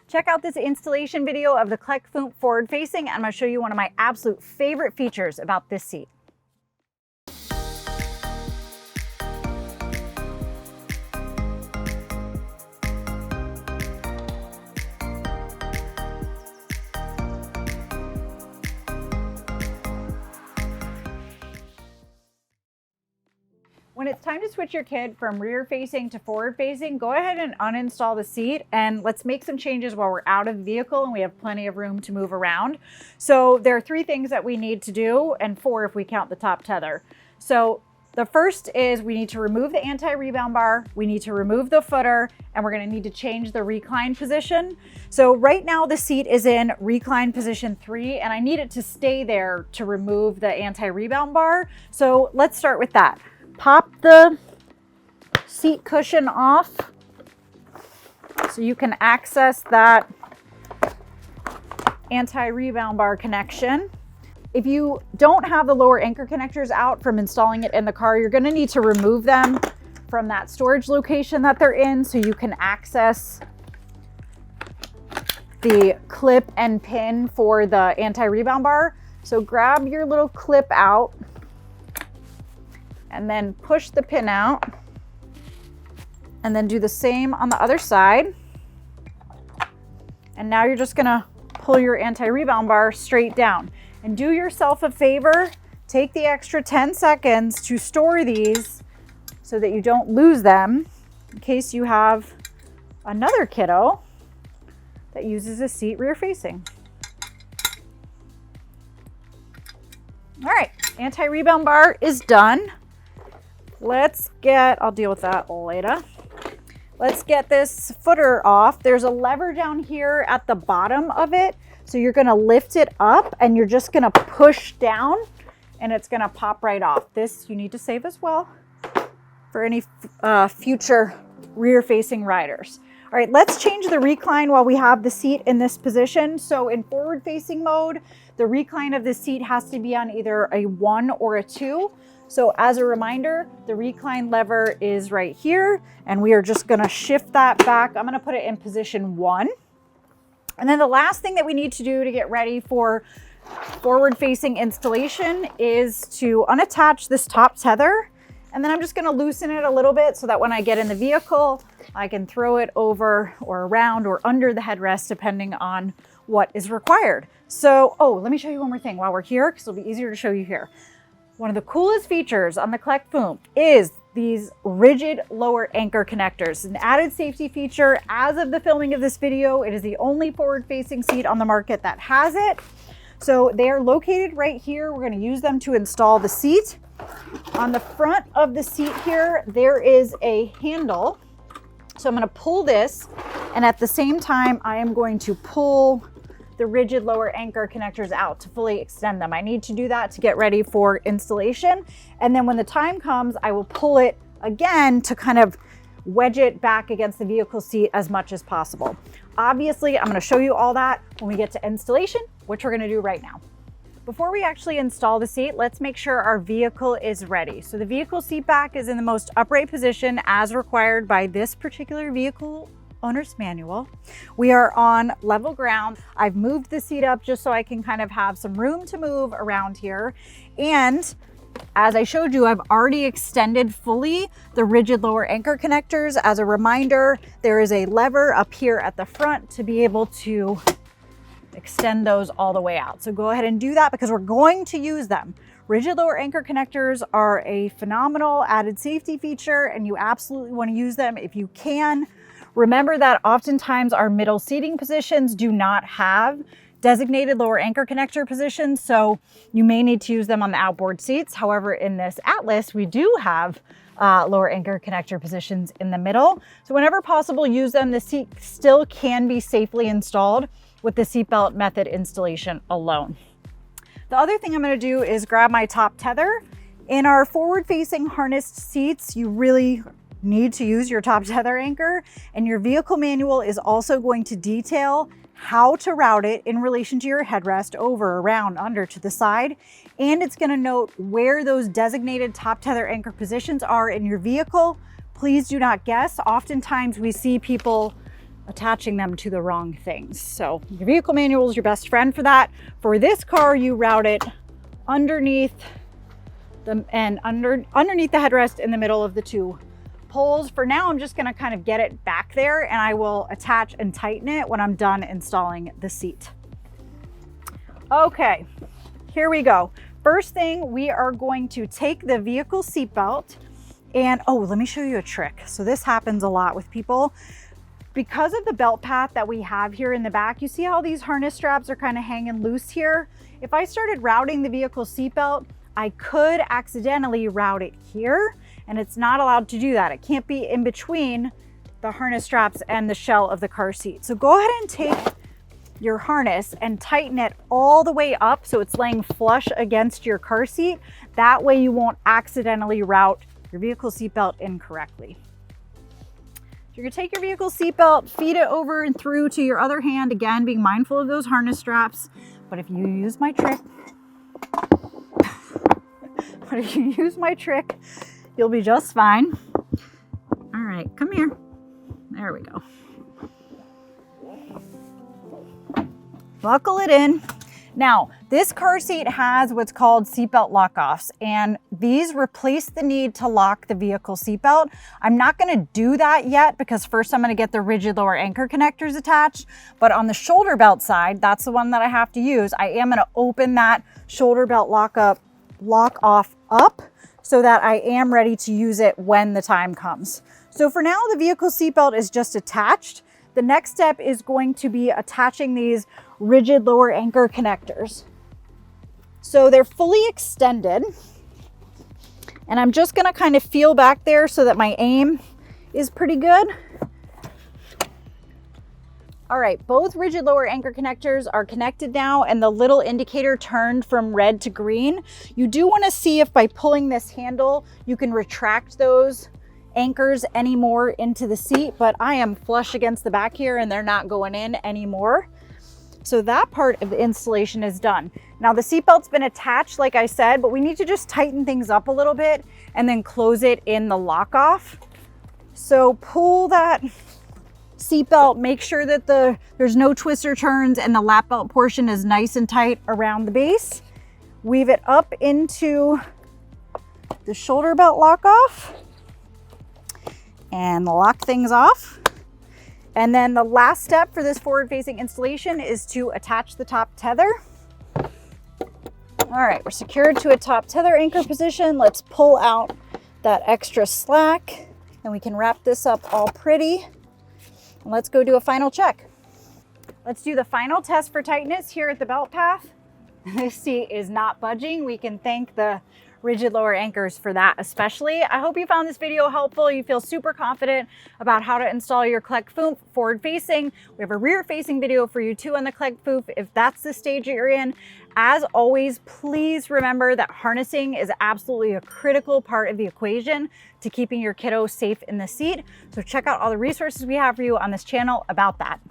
Check out this installation video of the Clek Foonf forward facing, and I'm going to show you one of my absolute favorite features about this seat. When it's time to switch your kid from rear facing to forward facing, go ahead and uninstall the seat and let's make some changes while we're out of the vehicle and we have plenty of room to move around. So there are 3 things that we need to do, and 4 if we count the top tether. So the first is we need to remove the anti-rebound bar, we need to remove the footer, and we're going to need to change the recline position. So right now the seat is in recline position 3 and I need it to stay there to remove the anti-rebound bar. So let's start with that. Pop the seat cushion off so you can access that anti-rebound bar connection. If you don't have the lower anchor connectors out from installing it in the car, you're going to need to remove them from that storage location that they're in so you can access the clip and pin for the anti-rebound bar. So grab your little clip out and then push the pin out, and then do the same on the other side. And now you're just gonna pull your anti-rebound bar straight down. And do yourself a favor, take the extra 10 seconds to store these so that you don't lose them in case you have another kiddo that uses a seat rear facing. All right, anti-rebound bar is done. I'll deal with that later. Let's get this footer off. There's a lever down here at the bottom of it. So you're gonna lift it up and you're just gonna push down and it's gonna pop right off. This you need to save as well for any future rear facing riders. All right, let's change the recline while we have the seat in this position. So in forward facing mode, the recline of the seat has to be on either a 1 or a 2. So as a reminder, the recline lever is right here and we are just gonna shift that back. I'm gonna put it in position 1. And then the last thing that we need to do to get ready for forward facing installation is to unattach this top tether. And then I'm just gonna loosen it a little bit so that when I get in the vehicle, I can throw it over or around or under the headrest depending on what is required. So, let me show you one more thing while we're here because it'll be easier to show you here. One of the coolest features on the Clek Foonf is these rigid lower anchor connectors. An added safety feature. As of the filming of this video, it is the only forward-facing seat on the market that has it. So they are located right here. We're going to use them to install the seat. On the front of the seat here, there is a handle. So I'm going to pull this, and at the same time, I am going to pull the rigid lower anchor connectors out to fully extend them. I need to do that to get ready for installation. And then when the time comes, I will pull it again to kind of wedge it back against the vehicle seat as much as possible. Obviously, I'm gonna show you all that when we get to installation, which we're gonna do right now. Before we actually install the seat, let's make sure our vehicle is ready. So the vehicle seat back is in the most upright position as required by this particular vehicle owner's manual. We are on level ground. I've moved the seat up just so I can kind of have some room to move around here. And as I showed you, I've already extended fully the rigid lower anchor connectors. As a reminder, there is a lever up here at the front to be able to extend those all the way out. So go ahead and do that because we're going to use them. Rigid lower anchor connectors are a phenomenal added safety feature and you absolutely want to use them if you can. Remember that oftentimes our middle seating positions do not have designated lower anchor connector positions, so you may need to use them on the outboard seats. However, in this Atlas, we do have lower anchor connector positions in the middle. So whenever possible, use them. The seat still can be safely installed with the seatbelt method installation alone. The other thing I'm going to do is grab my top tether. In our forward-facing harnessed seats, you really need to use your top tether anchor, and your vehicle manual is also going to detail how to route it in relation to your headrest, over, around, under, to the side, and it's going to note where those designated top tether anchor positions are in your vehicle. Please do not guess. Oftentimes we see people attaching them to the wrong things. So your vehicle manual is your best friend for that. For this car, you route it underneath underneath the headrest in the middle of the two poles. For now, I'm just gonna kind of get it back there, and I will attach and tighten it when I'm done installing the seat. Okay, here we go. First thing, we are going to take the vehicle seat belt and, oh, let me show you a trick. So this happens a lot with people. Because of the belt path that we have here in the back, you see how these harness straps are kind of hanging loose here? If I started routing the vehicle seat belt, I could accidentally route it here, and it's not allowed to do that. It can't be in between the harness straps and the shell of the car seat. So go ahead and take your harness and tighten it all the way up so it's laying flush against your car seat. That way you won't accidentally route your vehicle seat belt incorrectly. You're gonna take your vehicle seat belt, feed it over and through to your other hand, again, being mindful of those harness straps. But if you use my trick, you'll be just fine. All right, come here. There we go. Buckle it in. Now, this car seat has what's called seatbelt lock-offs, and these replace the need to lock the vehicle seatbelt. I'm not gonna do that yet because first I'm gonna get the rigid lower anchor connectors attached, but on the shoulder belt side, that's the one that I have to use. I am gonna open that shoulder belt lock-off up so that I am ready to use it when the time comes. So for now, the vehicle seatbelt is just attached. The next step is going to be attaching these rigid lower anchor connectors. So they're fully extended, and I'm just gonna kind of feel back there so that my aim is pretty good. All right, both rigid lower anchor connectors are connected now, and the little indicator turned from red to green. You do wanna see if by pulling this handle, you can retract those anchors anymore into the seat, but I am flush against the back here and they're not going in anymore. So that part of the installation is done. Now the seatbelt's been attached, like I said, but we need to just tighten things up a little bit and then close it in the lock off. So pull that seatbelt, make sure that there's no twister turns and the lap belt portion is nice and tight around the base. Weave it up into the shoulder belt lock off and lock things off. And then the last step for this forward-facing installation is to attach the top tether. All right, we're secured to a top tether anchor position. Let's pull out that extra slack and we can wrap this up all pretty. And let's go do a final check. Let's do the final test for tightness here at the belt path. This seat is not budging. We can thank the rigid lower anchors for that especially. I hope you found this video helpful. You feel super confident about how to install your Clek Foonf forward facing. We have a rear facing video for you too on the Clek Foonf if that's the stage that you're in. As always, please remember that harnessing is absolutely a critical part of the equation to keeping your kiddo safe in the seat. So check out all the resources we have for you on this channel about that.